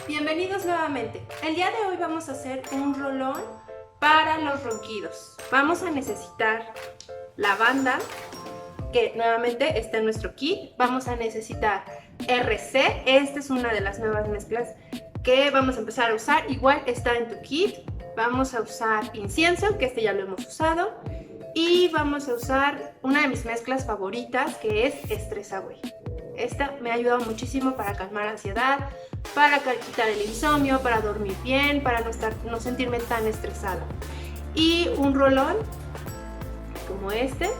Bienvenidos nuevamente. El día de hoy vamos a hacer un rolón para los ronquidos. Vamos a necesitar lavanda, que nuevamente está en nuestro kit. Vamos a necesitar RC, esta es una de las nuevas mezclas que vamos a empezar a usar. Igual está en tu kit. Vamos a usar incienso, que este ya lo hemos usado. Y vamos a usar una de mis mezclas favoritas, que es Stress Away. Esta me ha ayudado muchísimo para calmar ansiedad, para quitar el insomnio, para dormir bien, para no sentirme tan estresada. Y un rolón como este,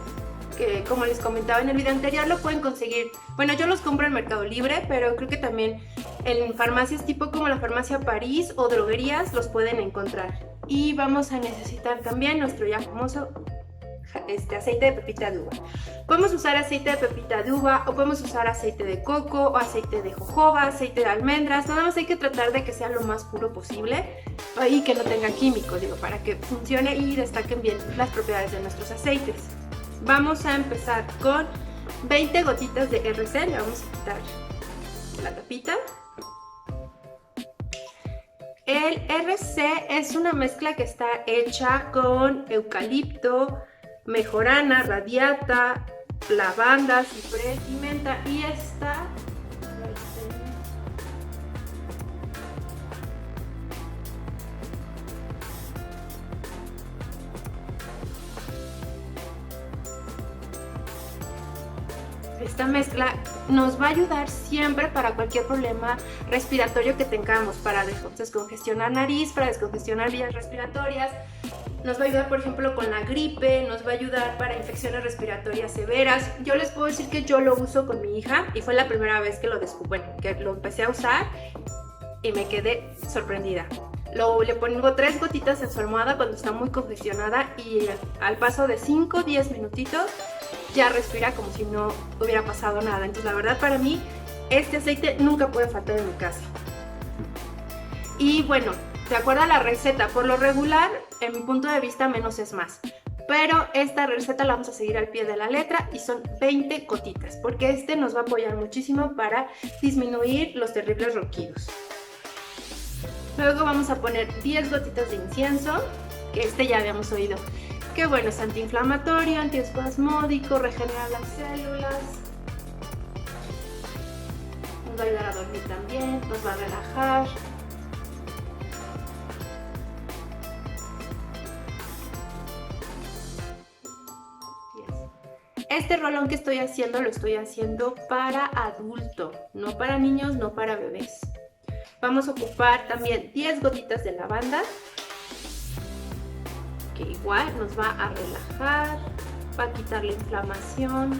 que como les comentaba en el video anterior, lo pueden conseguir. Bueno, yo los compro en Mercado Libre, pero creo que también en farmacias tipo como la Farmacia París o droguerías los pueden encontrar. Y vamos a necesitar también nuestro ya famoso aceite de pepita de uva. Podemos usar aceite de pepita de uva o podemos usar aceite de coco o aceite de jojoba, aceite de almendras. Nada más hay que tratar de que sea lo más puro posible y que no tenga químicos, para que funcione y destaquen bien las propiedades de nuestros aceites. Vamos a empezar con 20 gotitas de RC. Le vamos a quitar la tapita. El RC es una mezcla que está hecha con eucalipto, mejorana, radiata, lavanda, ciprés y menta. Y esta mezcla nos va a ayudar siempre para cualquier problema respiratorio que tengamos, para descongestionar nariz, para descongestionar vías respiratorias. Nos va a ayudar, por ejemplo, con la gripe, nos va a ayudar para infecciones respiratorias severas. Yo les puedo decir que yo lo uso con mi hija y fue la primera vez que que lo empecé a usar y me quedé sorprendida. Le pongo 3 gotitas en su almohada cuando está muy congestionada y al paso de 5-10 minutitos ya respira como si no hubiera pasado nada. Entonces, la verdad, para mí este aceite nunca puede faltar en mi casa. Y bueno, de acuerdo a la receta, por lo regular, en mi punto de vista, menos es más. Pero esta receta la vamos a seguir al pie de la letra y son 20 gotitas, porque este nos va a apoyar muchísimo para disminuir los terribles ronquidos. Luego vamos a poner 10 gotitas de incienso, que este ya habíamos oído. Que bueno, es antiinflamatorio, antiespasmódico, regenera las células. Nos va a ayudar a dormir también, nos va a relajar. Este rolón que estoy haciendo lo estoy haciendo para adulto, no para niños, no para bebés. Vamos a ocupar también 10 gotitas de lavanda, que igual nos va a relajar, va a quitar la inflamación.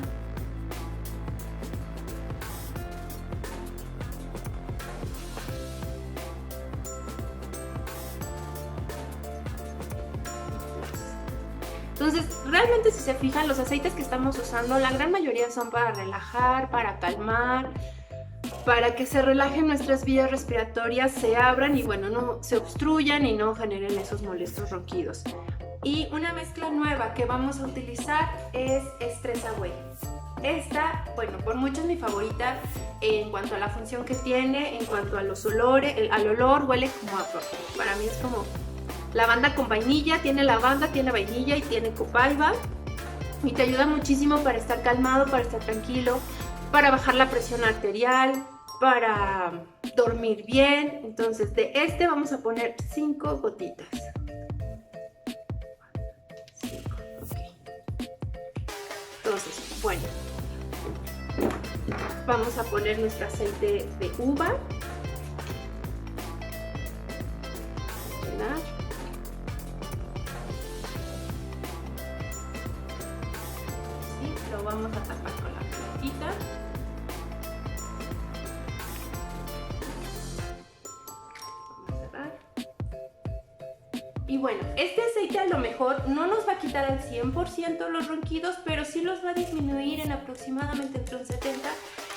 Entonces, realmente si se fijan, los aceites que estamos usando, la gran mayoría son para relajar, para calmar, para que se relajen nuestras vías respiratorias, se abran y bueno, no se obstruyan y no generen esos molestos ronquidos. Y una mezcla nueva que vamos a utilizar es Stress Away. Esta, bueno, por mucho es mi favorita en cuanto a la función que tiene, en cuanto a los olores, al olor, huele como a, para mí es como lavanda con vainilla, tiene lavanda, tiene vainilla y tiene copaiba. Y te ayuda muchísimo para estar calmado, para estar tranquilo, para bajar la presión arterial, para dormir bien. Entonces de este vamos a poner 5 gotitas. 5, ok. Entonces, bueno, vamos a poner nuestro aceite de uva. Lo vamos a tapar con la pelotita. Vamos a cerrar. Y bueno, este aceite a lo mejor no nos va a quitar al 100% los ronquidos, pero sí los va a disminuir en aproximadamente entre un 70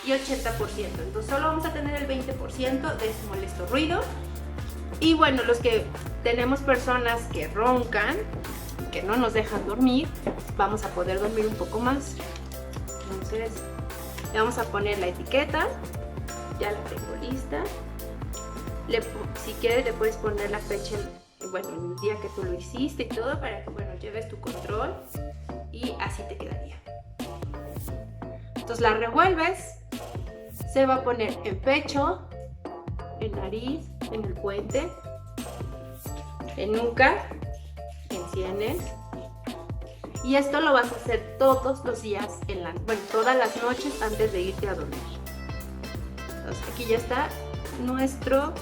y 80%. Entonces solo vamos a tener el 20% de ese molesto ruido. Y bueno, los que tenemos personas que roncan, que no nos dejan dormir, vamos a poder dormir un poco más. Entonces le vamos a poner la etiqueta, ya la tengo lista. Si quieres le puedes poner la fecha, bueno, el día que tú lo hiciste y todo, para que, bueno, lleves tu control y así te quedaría. Entonces la revuelves, se va a poner en pecho, en nariz, en el puente, en nuca, en sienes. Y esto lo vas a hacer todos los días, todas las noches antes de irte a dormir. Entonces aquí ya está nuestro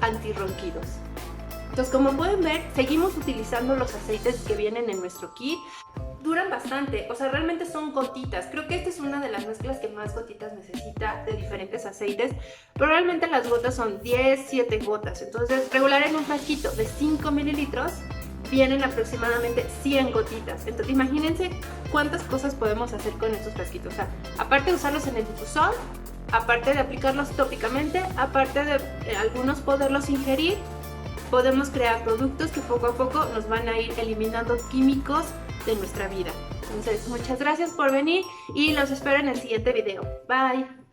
antirronquidos. Entonces, como pueden ver, seguimos utilizando los aceites que vienen en nuestro kit. Duran bastante, o sea, realmente son gotitas. Creo que esta es una de las mezclas que más gotitas necesita de diferentes aceites, pero realmente las gotas son 7 gotas. Entonces, regular en un frasquito de 5 mililitros vienen aproximadamente 100 gotitas. Entonces, imagínense cuántas cosas podemos hacer con estos frasquitos. O sea, aparte de usarlos en el difusor, aparte de aplicarlos tópicamente, aparte de algunos poderlos ingerir, podemos crear productos que poco a poco nos van a ir eliminando químicos de nuestra vida. Entonces, muchas gracias por venir y los espero en el siguiente video. Bye.